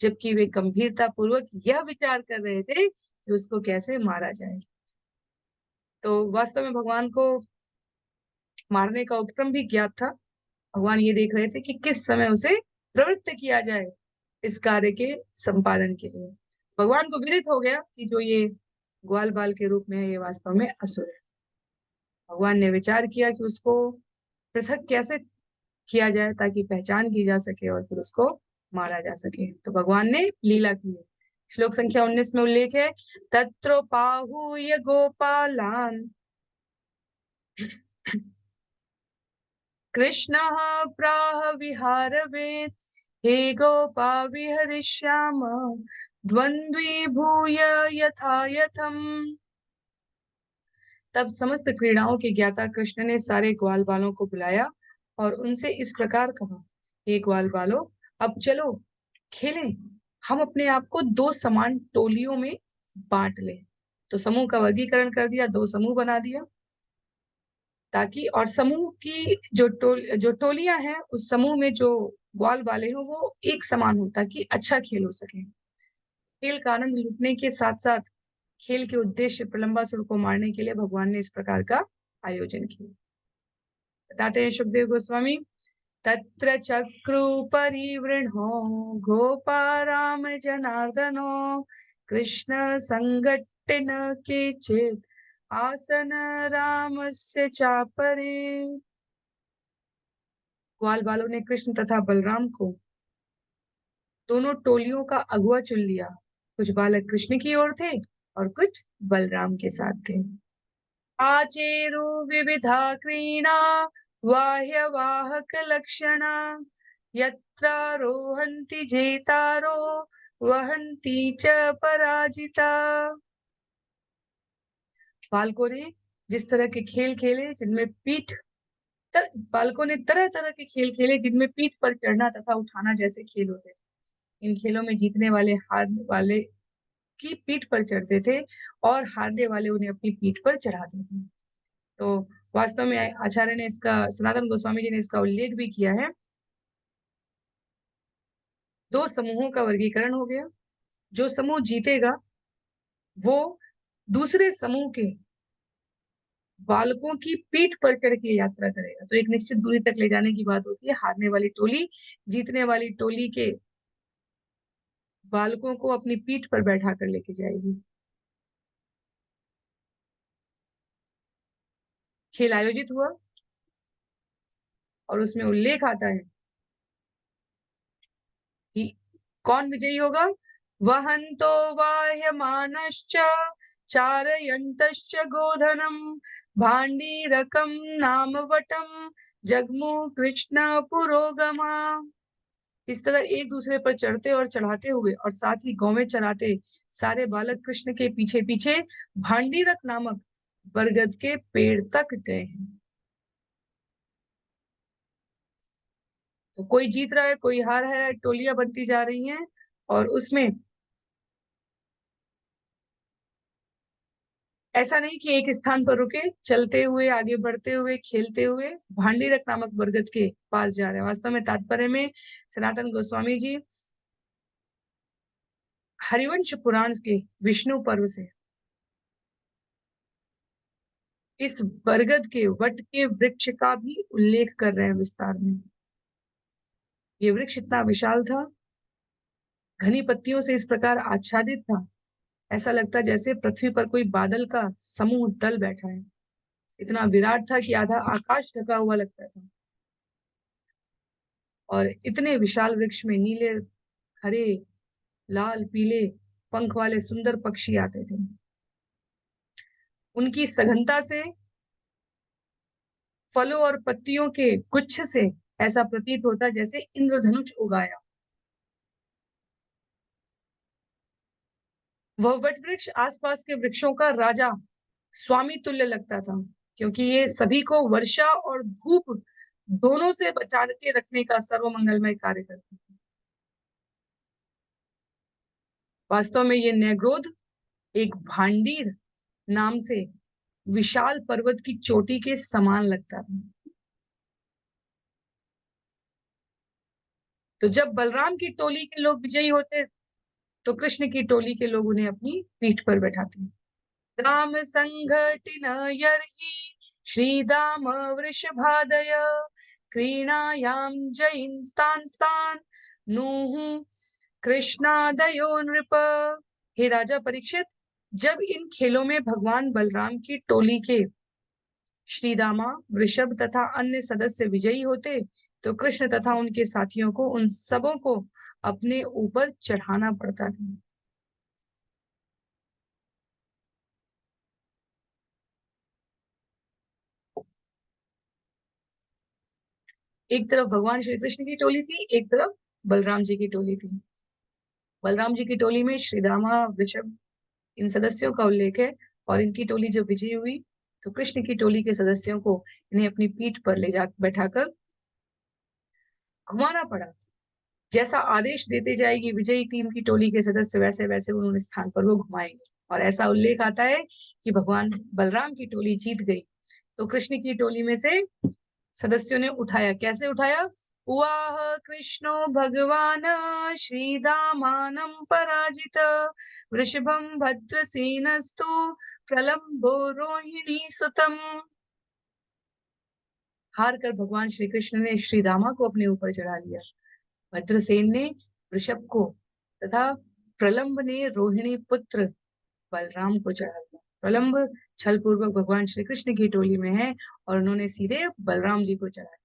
जबकि वे गंभीरता पूर्वक यह विचार कर रहे थे कि उसको कैसे मारा जाए। तो वास्तव में भगवान को मारने का उपक्रम भी ज्ञात था। भगवान ये देख रहे थे कि किस समय उसे प्रवृत्त किया जाए इस कार्य के संपादन के लिए। भगवान को विदित हो गया कि जो ये ग्वाल बाल के रूप में है, ये वास्तव में असुर है। भगवान ने विचार किया कि उसको पृथक कैसे किया जाए ताकि पहचान की जा सके और फिर उसको मारा जा सके। तो भगवान ने लीला की है। श्लोक संख्या 19 में उल्लेख है, तत्रोपाहूय गोपालान कृष्णः प्राह विहारवेत्, हे गोपा विहरिष्याम द्वन्द्वीभूय यथा यथम। तब समस्त क्रीड़ाओं के ज्ञाता कृष्ण ने सारे ग्वाल बालों को बुलाया और उनसे इस प्रकार कहा, हे ग्वाल बालों, अब चलो खेलें। हम अपने आप को दो समान टोलियों में बांट लें। तो समूह का वर्गीकरण कर दिया, दो समूह बना दिया, ताकि और समूह की जो टोलियां हैं, उस समूह में जो ग्वाल बाले हो वो एक समान हो, ताकि अच्छा खेल हो सके। खेल का आनंद लूटने के साथ साथ खेल के उद्देश्य प्रलंबासुर को मारने के लिए भगवान ने इस प्रकार का आयोजन किया। बताते हैं सुखदेव गोस्वामी, तत्र चक्रु परिवृणो गोपा राम जनार्दनो कृष्ण संगट्टिन केचित् आसन रामस्य चापरे। ग्वाल बालों ने कृष्ण तथा बलराम को दोनों टोलियों का अगुआ चुन लिया। कुछ बालक कृष्ण की ओर थे और कुछ बलराम के साथ थे। आचेरु विविधा क्रीणा वाह्यवाहक लक्षणा यत्र रोहन्ति जेतारो वहन्ति च पराजिता। बालकों ने जिस तरह के खेल खेले जिनमें बालकों ने तरह तरह के खेल खेले जिनमें पीठ पर चढ़ना तथा उठाना जैसे खेल होते थे। इन खेलों में जीतने वाले हारने वाले की पीठ पर चढ़ते थे और हारने वाले उन्हें अपनी पीठ पर चढ़ाते थे। तो वास्तव में आचार्य ने इसका, सनातन गोस्वामी जी ने इसका उल्लेख भी किया है। दो समूहों का वर्गीकरण हो गया। जो समूह जीतेगा वो दूसरे समूह के बालकों की पीठ पर चढ़ के यात्रा करेगा। तो एक निश्चित दूरी तक ले जाने की बात होती है। हारने वाली टोली जीतने वाली टोली के बालकों को अपनी पीठ पर बैठा कर लेके जाएगी। खेल आयोजित हुआ और उसमें उल्लेख आता है कि कौन विजयी होगा। वहन्तो वाह्यमानश्च चारयन्तश्च गोधनम भाण्डीरकं नाम वटम जग्मु कृष्ण पुरोगमा। इस तरह एक दूसरे पर चढ़ते और चढ़ाते हुए और साथ ही गौवें चराते सारे बालक कृष्ण के पीछे पीछे भांडीरक नामक बरगद के पेड़ तक गए हैं। तो कोई जीत रहा है, कोई हार है, टोलियां बनती जा रही हैं और उसमें ऐसा नहीं कि एक स्थान पर रुके, चलते हुए आगे बढ़ते हुए खेलते हुए भांडीरक नामक बरगद के पास जा रहे हैं। वास्तव में तात्पर्य में सनातन गोस्वामी जी हरिवंश पुराण के विष्णु पर्व से इस बरगद के वट के वृक्ष का भी उल्लेख कर रहे हैं विस्तार में। ये वृक्ष इतना विशाल था, घनी पत्तियों से इस प्रकार आच्छादित था, ऐसा लगता जैसे पृथ्वी पर कोई बादल का समूह दल बैठा है। इतना विराट था कि आधा आकाश ढका हुआ लगता था। और इतने विशाल वृक्ष में नीले, हरे, लाल, पीले पंख वाले सुंदर पक्षी आते थे। उनकी सघनता से, फलों और पत्तियों के गुच्छ से ऐसा प्रतीत होता जैसे इंद्रधनुष उगाया। वह वट वृक्ष आसपास के वृक्षों का राजा, स्वामी तुल्य लगता था, क्योंकि ये सभी को वर्षा और धूप दोनों से बचा के रखने का सर्वमंगलमय कार्य करती है। वास्तव में ये न्यायक्रोध एक भांडीर नाम से विशाल पर्वत की चोटी के समान लगता था। तो जब बलराम की टोली के लोग विजयी होते तो कृष्ण की टोली के लोग उन्हें अपनी पीठ पर बैठाते। राम संघटिन यर्हि श्रीदाम वृषभादय क्रीणायाम जयिन स्तान स्तान नूह कृष्णादयो नृप। हे राजा परीक्षित, जब इन खेलों में भगवान बलराम की टोली के श्रीदामा, वृषभ तथा अन्य सदस्य विजयी होते तो कृष्ण तथा उनके साथियों को उन सबों को अपने ऊपर चढ़ाना पड़ता था। एक तरफ भगवान श्री कृष्ण की टोली थी, एक तरफ बलराम जी की टोली थी। बलराम जी की टोली में श्रीदामा, वृषभ इन सदस्यों का उल्लेख है और इनकी टोली जब विजयी हुई तो कृष्ण की टोली के सदस्यों को इन्हें अपनी पीठ पर ले जा बैठाकर घुमाना पड़ा। जैसा आदेश देते जाएगी विजयी टीम की टोली के सदस्य वैसे वैसे उन स्थान पर वो घुमाएंगे। और ऐसा उल्लेख आता है कि भगवान बलराम की टोली जीत गई तो कृष्ण की टोली में से सदस्यों ने उठाया। कैसे उठाया? उवाह कृष्णो भगवान श्रीदामानं पराजित वृषभं भद्रसेनस्तु प्रलम्बो रोहिणी सुतम। हार कर भगवान श्री कृष्ण ने श्रीदामा को अपने ऊपर चढ़ा लिया। भद्रसेन ने वृषभ को तथा प्रलम्ब ने रोहिणी पुत्र बलराम को चढ़ा दिया। प्रलम्ब छल पूर्वक भगवान श्री कृष्ण की टोली में है और उन्होंने सीधे बलराम जी को चढ़ाया।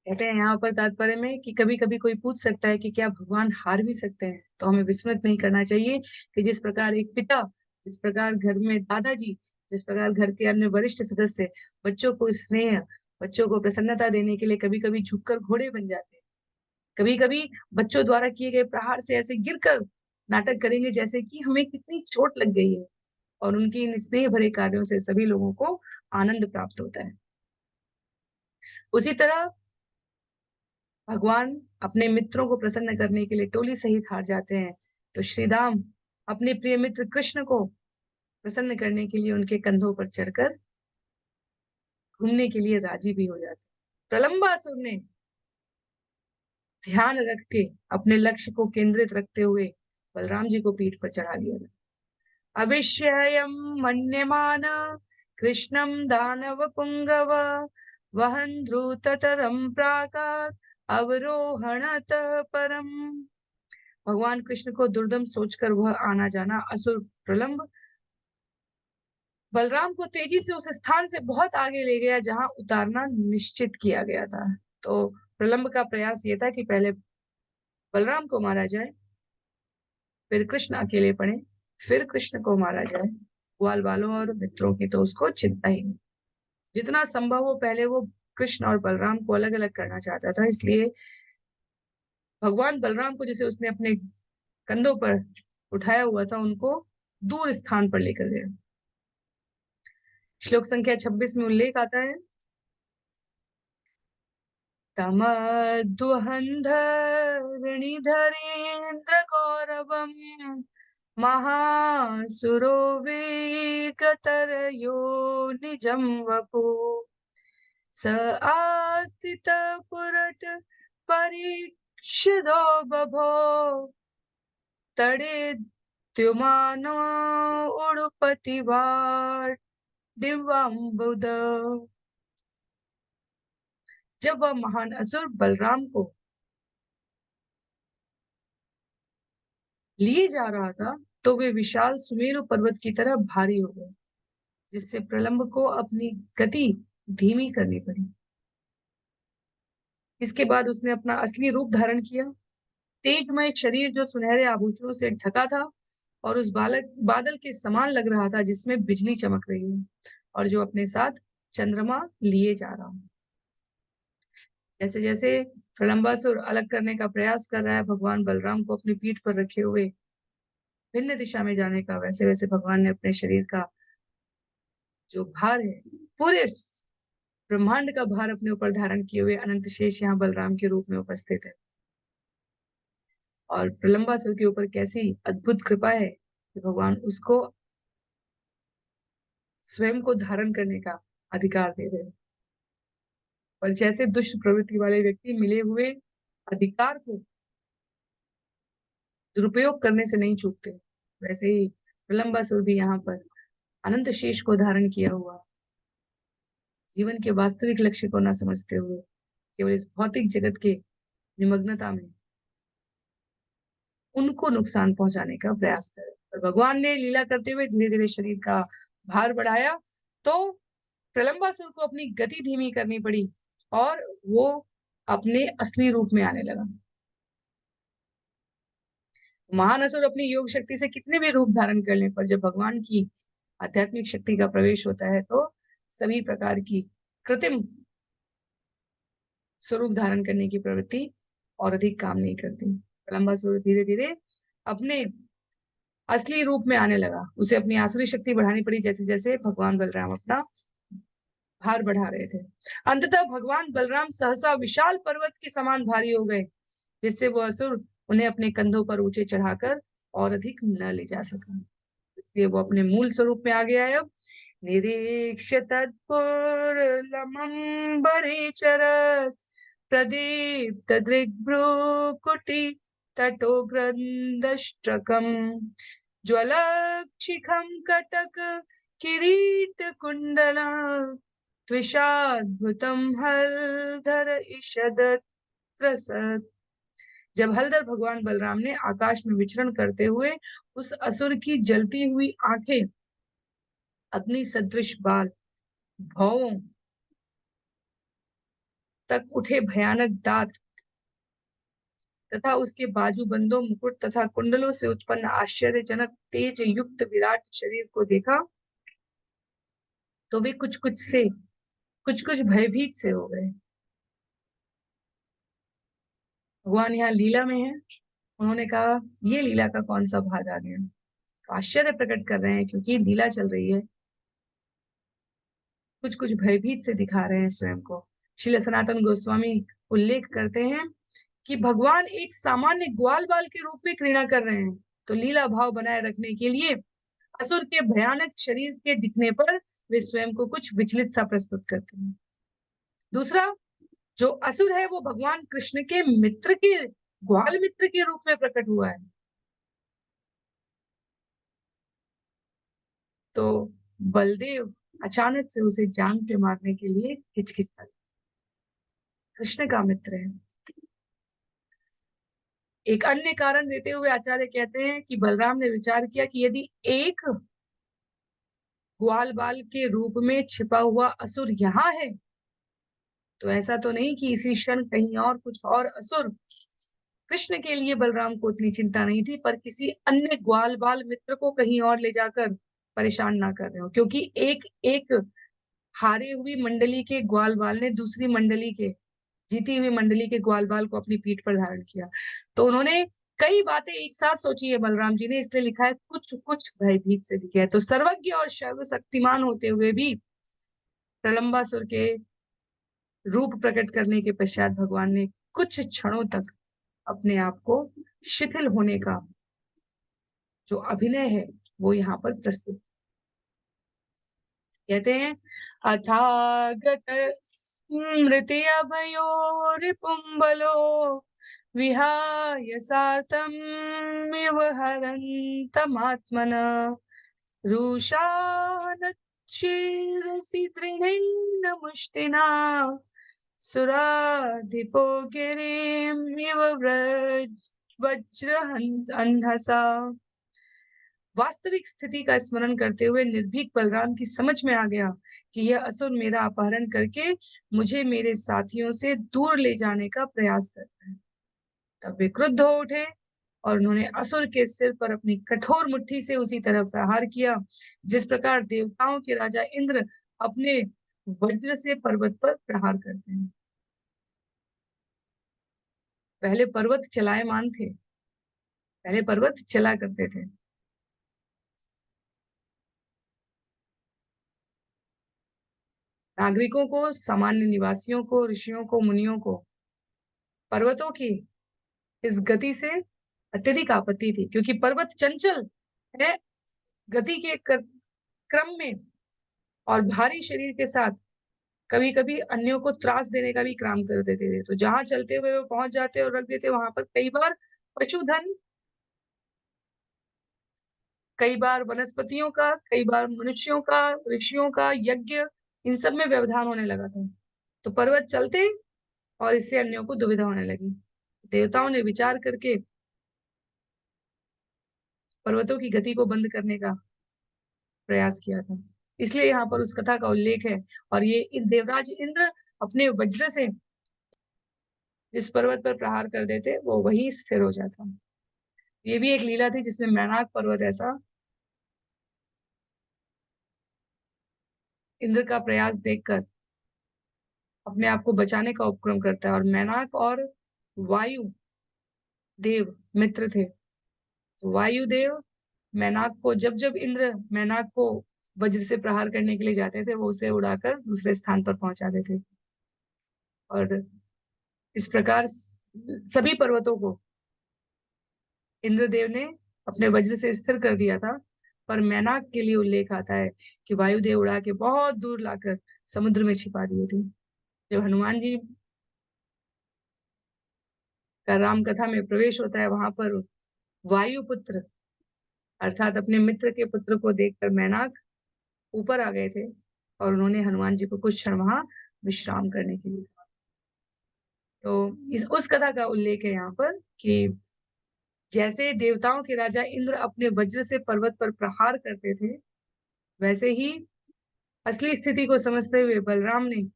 कहते हैं यहाँ पर तात्पर्य में कि कभी कभी कोई पूछ सकता है कि क्या भगवान हार भी सकते हैं, तो हमें विस्मृत नहीं करना चाहिए कि जिस प्रकार एक पिता, जिस प्रकार घर में दादाजी, जिस प्रकार घर के अन्य वरिष्ठ सदस्य बच्चों को स्नेह, बच्चों को प्रसन्नता देने के लिए कभी कभी झुककर घोड़े बन जाते हैं, कभी कभी बच्चों द्वारा किए गए प्रहार से ऐसे गिरकर नाटक करेंगे जैसे कि हमें कितनी चोट लग गई है, और उनकी इन स्नेह भरे कार्यों से सभी लोगों को आनंद प्राप्त होता है। उसी तरह भगवान अपने मित्रों को प्रसन्न करने के लिए टोली सहित हार जाते हैं तो श्री राम अपने प्रिय मित्र कृष्ण को प्रसन्न करने के लिए उनके कंधों पर चढ़कर घूमने के लिए राजी भी हो जाते। प्रलंबासुर ने ध्यान रख के अपने लक्ष्य को केंद्रित रखते हुए बलराम जी को पीठ पर चढ़ा लिया था। अविश्ययम मन्यमान कृष्णम दानव पुंगव वहन द्रुततरम प्राकात् अवरोहणत परम। भगवान कृष्ण को दुर्दम सोचकर वह आना जाना असुर प्रलंब बलराम को तेजी से उस स्थान से बहुत आगे ले गया जहां उतारना निश्चित किया गया था। तो प्रलंब का प्रयास ये था कि पहले बलराम को मारा जाए, फिर कृष्ण अकेले पड़े, फिर कृष्ण को मारा जाए। ग्वाल बालों और मित्रों की तो उसको चिंता ही नहीं। जितना संभव हो पहले वो कृष्ण और बलराम को अलग अलग करना चाहता था, इसलिए भगवान बलराम को जिसे उसने अपने कंधों पर उठाया हुआ था उनको दूर स्थान पर लेकर गया। श्लोक संख्या 26 में उल्लेख आता है, तमद्वहन्धरणिधरेन्द्र गौरवम् महासुरो वेगतरयो निजं वपु स आस्थित पुरट परीक्षितो बभो तड़े द्युमानो उड़ुपतिवाट दिव्यम्बुद। जब वह महान असुर बलराम को लिए जा रहा था तो वे विशाल सुमेरु पर्वत की तरह भारी हो गए, जिससे प्रलंब को अपनी गति धीमी करनी पड़ी। इसके बाद उसने अपना असली रूप धारण किया। तेजमय शरीर जो सुनहरे आभूषणों से ढका था और उस बादल के समान लग रहा था जिसमें बिजली चमक रही है, और जो अपने साथ चंद्रमा लिए जा रहा है। जैसे जैसे प्रलंबासुर अलग करने का प्रयास कर रहा है भगवान बलराम को अपनी पीठ पर रखे हुए भिन्न दिशा में जाने का, वैसे वैसे भगवान ने अपने शरीर का जो भार है पूरे ब्रह्मांड का भार अपने ऊपर धारण किए हुए अनंत शेष यहाँ बलराम के रूप में उपस्थित है। और प्रलंबासुर के ऊपर कैसी अद्भुत कृपा है कि भगवान उसको स्वयं को धारण करने का अधिकार दे रहे हैं। और जैसे दुष्ट प्रवृत्ति वाले व्यक्ति मिले हुए अधिकार को दुरुपयोग करने से नहीं चूकते, वैसे ही प्रलंबासुर भी यहाँ पर अनंत शेष को धारण किया हुआ, जीवन के वास्तविक लक्ष्य को न समझते हुए केवल इस भौतिक जगत के निमग्नता में उनको नुकसान पहुंचाने का प्रयास करे। और भगवान ने लीला करते हुए धीरे धीरे शरीर का भार बढ़ाया, तो प्रलंबासुर को अपनी गति धीमी करनी पड़ी और वो अपने असली रूप में आने लगा। महान असुर अपनी योग शक्ति से कितने भी रूप धारण करने पर जब भगवान की आध्यात्मिक शक्ति का प्रवेश होता है तो सभी प्रकार की कृत्रिम स्वरूप धारण करने की प्रवृत्ति और अधिक काम नहीं करती। प्रलंबासुर धीरे धीरे अपने असली रूप में आने लगा। उसे अपनी आसुरी शक्ति बढ़ानी पड़ी जैसे जैसे भगवान बलराम अपना भार बढ़ा रहे थे। अंततः भगवान बलराम सहसा विशाल पर्वत के समान भारी हो गए, जिससे वो असुर उन्हें अपने कंधों पर ऊंचे चढ़ाकर और अधिक न ले जा सका। इसलिए वो अपने मूल स्वरूप में आ गया है अब। निरीक्ष्य तत्पुरलमंबरे चरत प्रदीप्त दृग्भ्रुकुटी तटोग्रंदष्ट्रकम् ज्वलक्षिखं कटक किरीट कुंडला त्विषाद्भुतं हलधर ईषदत्रसत्। जब हलधर भगवान बलराम ने आकाश में विचरण करते हुए उस असुर की जलती हुई आंखें, अग्नि सदृश बाल, भौं तक उठे भयानक दांत तथा उसके बाजूबंदों, मुकुट तथा कुंडलों से उत्पन्न आश्चर्यजनक तेज युक्त विराट शरीर को देखा, तो वे कुछ कुछ भयभीत से हो गए। भगवान यहाँ लीला में है। उन्होंने कहा ये लीला का कौन सा भाग आ गया, तो आश्चर्य प्रकट कर रहे हैं क्योंकि लीला चल रही है। कुछ भयभीत से दिखा रहे हैं स्वयं को। श्रील सनातन गोस्वामी उल्लेख करते हैं कि भगवान एक सामान्य ग्वाल बाल के रूप में क्रीड़ा कर रहे हैं, तो लीला भाव बनाए रखने के लिए असुर के भयानक शरीर के दिखने पर वे स्वयं को कुछ विचलित सा प्रस्तुत करते हैं। दूसरा, जो असुर है वो भगवान कृष्ण के मित्र के, ग्वाल मित्र के रूप में प्रकट हुआ है। तो बलदेव अचानक से उसे जान पे मारने के लिए हिचकिचाए। कृष्ण का मित्र है। एक अन्य कारण देते हुए आचार्य कहते हैं कि बलराम ने विचार किया कि यदि एक ग्वाल बाल के रूप में छिपा हुआ असुर यहाँ है, तो ऐसा तो नहीं कि इसी क्षण कहीं और कुछ और असुर। कृष्ण के लिए बलराम को उतनी चिंता नहीं थी, पर किसी अन्य ग्वाल बाल मित्र को कहीं और ले जाकर परेशान ना कर रहे हो, क्योंकि एक एक हारे हुई मंडली के ग्वाल बाल ने दूसरी मंडली के, जीती हुई मंडली के ग्वाल बाल को अपनी पीठ पर धारण किया। तो उन्होंने कई बातें एक साथ सोची है बलराम जी ने, इसलिए लिखा है कुछ भयभीत से दिखे है। तो सर्वज्ञ और सर्वशक्तिमान होते हुए भी प्रलंबासुर के रूप प्रकट करने के पश्चात भगवान ने कुछ क्षणों तक अपने आप को शिथिल होने का जो अभिनय है वो यहाँ पर प्रस्तुत। कहते हैं अथागत स्मृति अभयो रिपुंबलो विहाय सातम इव हरन्तमात्मनः रुषानत् शिरसि दृढेन मुष्टिना सुराधिपो गिरिमिव वज्रहंसा। वास्तविक स्थिति का स्मरण करते हुए निर्भीक बलराम की समझ में आ गया कि यह असुर मेरा अपहरण करके मुझे मेरे साथियों से दूर ले जाने का प्रयास करता है। तब वे क्रुद्ध हो उठे और उन्होंने असुर के सिर पर अपनी कठोर मुट्ठी से उसी तरह प्रहार किया जिस प्रकार देवताओं के राजा इंद्र अपने वज्र से पर्वत पर प्रहार करते हैं। पहले पर्वत चलायमान थे, पहले पर्वत चला करते थे। नागरिकों को, सामान्य निवासियों को, ऋषियों को, मुनियों को पर्वतों की इस गति से अत्यधिक आपत्ति थी, क्योंकि पर्वत चंचल है गति के क्रम में और भारी शरीर के साथ कभी-कभी अन्यों को त्रास देने का भी काम कर देते थे। तो जहाँ चलते हुए वो पहुँच जाते और रख देते, वहाँ पर कई बार पशुधन, कई बार वनस्पतियों का, कई बार मनुष्यों का, ऋषियों का, यज्ञ, इन सब में व्यवधान होने लगा था। तो पर्वत चलते और इससे अन्यों को दुविधा होने लगी। देवताओं ने विचार करके पर्वतों की गति को बंद करने का प्रयास किया था। इसलिए यहाँ पर उस कथा का उल्लेख है और ये देवराज इंद्र अपने वज्र से जिस पर्वत पर प्रहार कर देते, वो वहीं स्थिर हो जाता। ये भी एक लीला थी जिसमें मैनाक पर्वत ऐसा इंद्र का प्रयास देखकर अपने आप को बचाने का उपक्रम करता है और मैनाक और वायु देव मित्र थे। तो वायु देव मैनाक को जब-जब इंद्र मैनाक को वज्र से प्रहार करने के लिए जाते थे, वो उसे उड़ाकर दूसरे स्थान पर पहुंचा देते और इस प्रकार सभी पर्वतों को इंद्रदेव ने अपने वज्र से स्थिर कर दिया था। पर मैनाक के लिए उल्लेख आता है कि वायुदेव उड़ा के बहुत दूर लाकर समुद्र में छिपा दिए थे। जब हनुमान जी का राम कथा में प्रवेश होता है, वहां पर वायुपुत्र अर्थात अपने मित्र के पुत्र को देखकर मैनाक ऊपर आ गए थे और उन्होंने हनुमान जी को कुछ क्षण वहां विश्राम करने के लिए कहा। तो इस उस कथा का उल्लेख है यहाँ पर कि जैसे देवताओं के राजा इंद्र अपने वज्र से पर्वत पर प्रहार करते थे, वैसे ही असली स्थिति को समझते हुए बलराम ने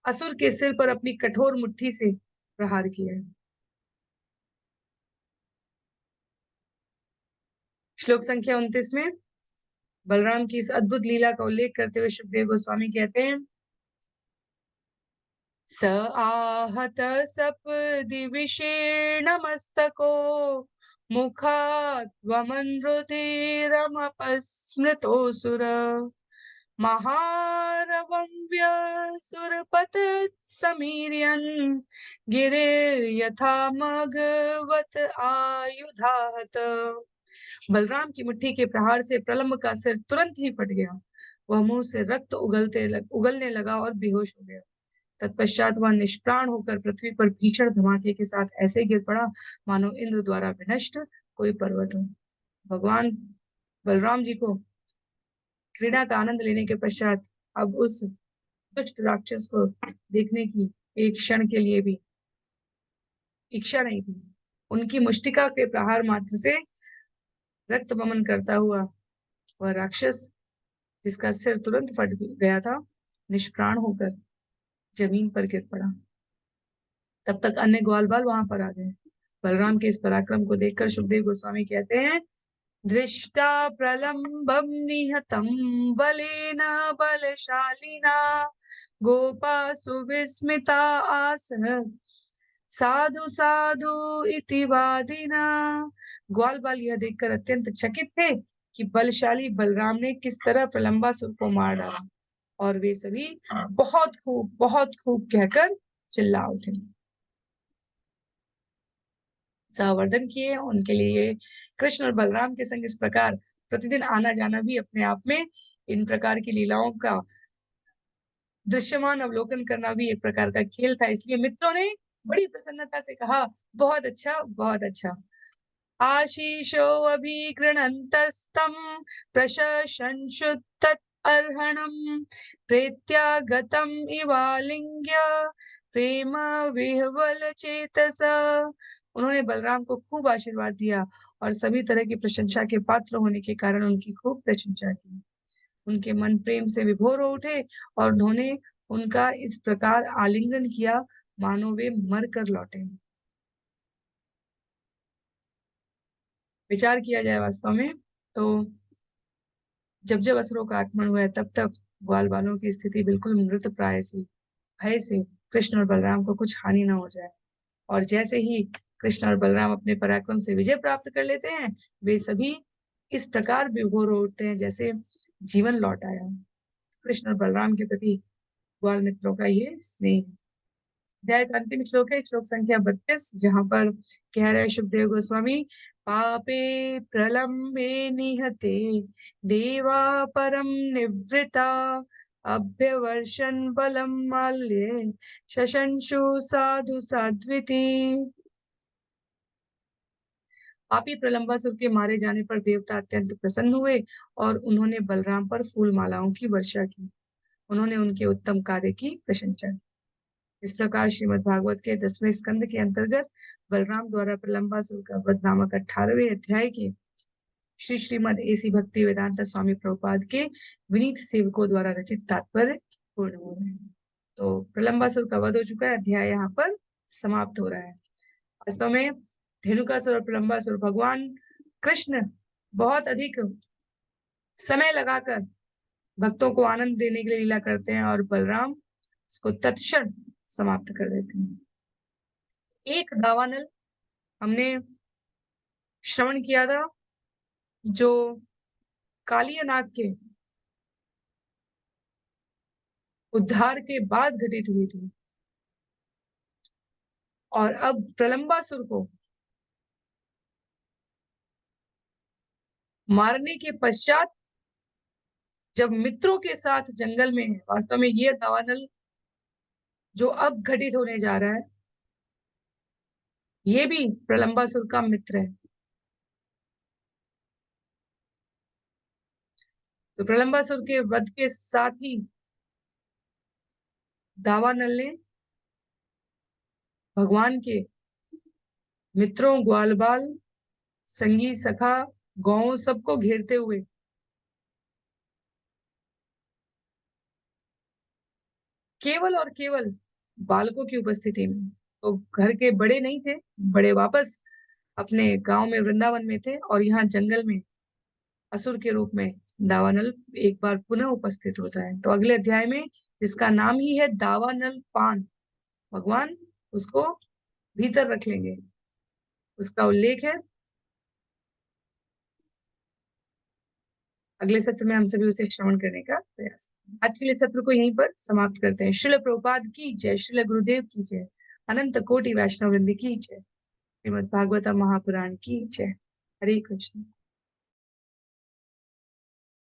असुर के सिर पर अपनी कठोर मुट्ठी से प्रहार किया। श्लोक संख्या 29 में बलराम की इस अद्भुत लीला का उल्लेख करते हुए सुखदेव गोस्वामी कहते हैं, स आहत सपदि विशीर्ण मस्तको मुखात् वमनरुधिरमपस्मृतोऽसुर महारवं व्यसुरपतत्समीर्यन् गिरिर्यथा मघवत आयुधाहत। बलराम की मुट्ठी के प्रहार से प्रलम्ब का सिर तुरंत ही फट गया। वह मुंह से रक्त उगलने लगा और बेहोश हो गया। तत्पश्चात वह निष्प्राण होकर पृथ्वी पर भीषण धमाके के साथ ऐसे गिर पड़ा मानो इंद्र द्वारा विनष्ट कोई पर्वत हो। भगवान बलराम जी को क्रीड़ा का आनंद लेने के पश्चात अब उस दुष्ट राक्षस को देखने की एक क्षण के लिए भी इच्छा नहीं थी। उनकी मुष्टिका के प्रहार मात्र से रक्त वमन करता हुआ वह राक्षस, जिसका सिर तुरंत फट गया था, निष्प्राण होकर जमीन पर गिर पड़ा। तब तक अन्य ग्वाल बाल वहां पर आ गए। बलराम के इस पराक्रम को देखकर सुखदेव गोस्वामी कहते हैं, दृष्टा प्रलम्बम निहतम बलेन बलशालिना गोपा सुविस्मिता आसः साधु साधु इति वादिना। ग्वाल बाल यह देखकर अत्यंत चकित थे कि बलशाली बलराम ने किस तरह प्रलंबासुर को मार डाला और वे सभी बहुत खूब कहकर चिल्ला उठे। संवर्धन किए उनके लिए कृष्ण और बलराम के संग इस प्रकार प्रतिदिन आना जाना भी अपने आप में इन प्रकार की लीलाओं का दृश्यमान अवलोकन करना भी एक प्रकार का खेल था। इसलिए मित्रों ने बड़ी प्रसन्नता से कहा, बहुत अच्छा, बहुत अच्छा। आशीषो अभिगृणन्तस्तं प्रशशंसुतदर्हणं प्रेत्यागतम् इवालिङ्ग्य प्रेम विह्वल चेतसा। उन्होंने बलराम को खूब आशीर्वाद दिया और सभी तरह की प्रशंसा के पात्र होने के कारण उनकी खूब प्रशंसा की। उनके मन प्रेम से विभोर हो उठे और उन्होंने उनका इस प्रकार आलिंगन किया मानो वे मर कर लौटे। विचार किया जाए वास्तव में तो जब असुरों का आगमन हुआ है, तब ग्वाल बालों की स्थिति बिल्कुल मृत प्राय सी, भय से कृष्ण और बलराम को कुछ हानि ना हो जाए। और जैसे ही कृष्ण और बलराम अपने पराक्रम से विजय प्राप्त कर लेते हैं, वे सभी इस प्रकार विभोर हो उठते हैं जैसे जीवन लौट आया। कृष्ण और बलराम के प्रति ग्वाल मित्रों का ये स्नेह है। अध्याय का अंतिम श्लोक है श्लोक संख्या 32, जहां पर कह रहे सुखदेव गोस्वामी, पापे प्रलम्बे निहते देवा परम निवृता अभ्यवर्षन् बलम माल्ये शशंशु साधु साध्विति। पापी प्रलंबासुर के मारे जाने पर देवता अत्यंत प्रसन्न हुए और उन्होंने बलराम पर फूल मालाओं की वर्षा की। उन्होंने उनके उत्तम कार्य की प्रशंसा की। इस प्रकार श्रीमद् भागवत के 10वें स्कंद के अंतर्गत बलराम द्वारा प्रलंबासुर का वध नामक 18वें अध्याय के श्री श्रीमद् एसी भक्ति वेदांत स्वामी प्रभुपाद के विनीत सेवकों द्वारा रचित तात्पर्य पूर्ण हो रहे हैं। तो प्रलंबासुर का वध हो चुका है, अध्याय यहाँ पर समाप्त हो रहा है। वास्तव में धेनुकासुर और प्रलंबासुर भगवान कृष्ण बहुत अधिक समय लगाकर भक्तों को आनंद देने के लिए लीला करते हैं और बलराम उसको तत्क्षण समाप्त कर देते हैं। एक दावानल हमने श्रवण किया था जो कालिया नाग के उद्धार के बाद घटित हुई थी, और अब प्रलंबासुर को मारने के पश्चात जब मित्रों के साथ जंगल में है, वास्तव में यह दावानल जो अब घटित होने जा रहा है ये भी प्रलंबासुर का मित्र है। तो प्रलंबासुर के वध के साथ ही दावानल ने भगवान के मित्रों, ग्वाल बाल, संगी सखा, गौओं सबको घेरते हुए केवल और केवल बालकों की उपस्थिति में, तो घर के बड़े नहीं थे, बड़े वापस अपने गांव में वृंदावन में थे, और यहाँ जंगल में असुर के रूप में दावानल एक बार पुनः उपस्थित होता है। तो अगले अध्याय में, जिसका नाम ही है दावानल पान, भगवान उसको भीतर रख लेंगे, उसका उल्लेख है अगले सत्र में। हम सभी उसे श्रवण करने का प्रयास करें। आज के लिए सत्र को यहीं पर समाप्त करते हैं। श्रील प्रभुपाद की जय, श्रील गुरुदेव की जय, अनंत कोटि वैष्णव वृंद की जय, श्रीमद् भागवत महापुराण की जय। हरे कृष्ण।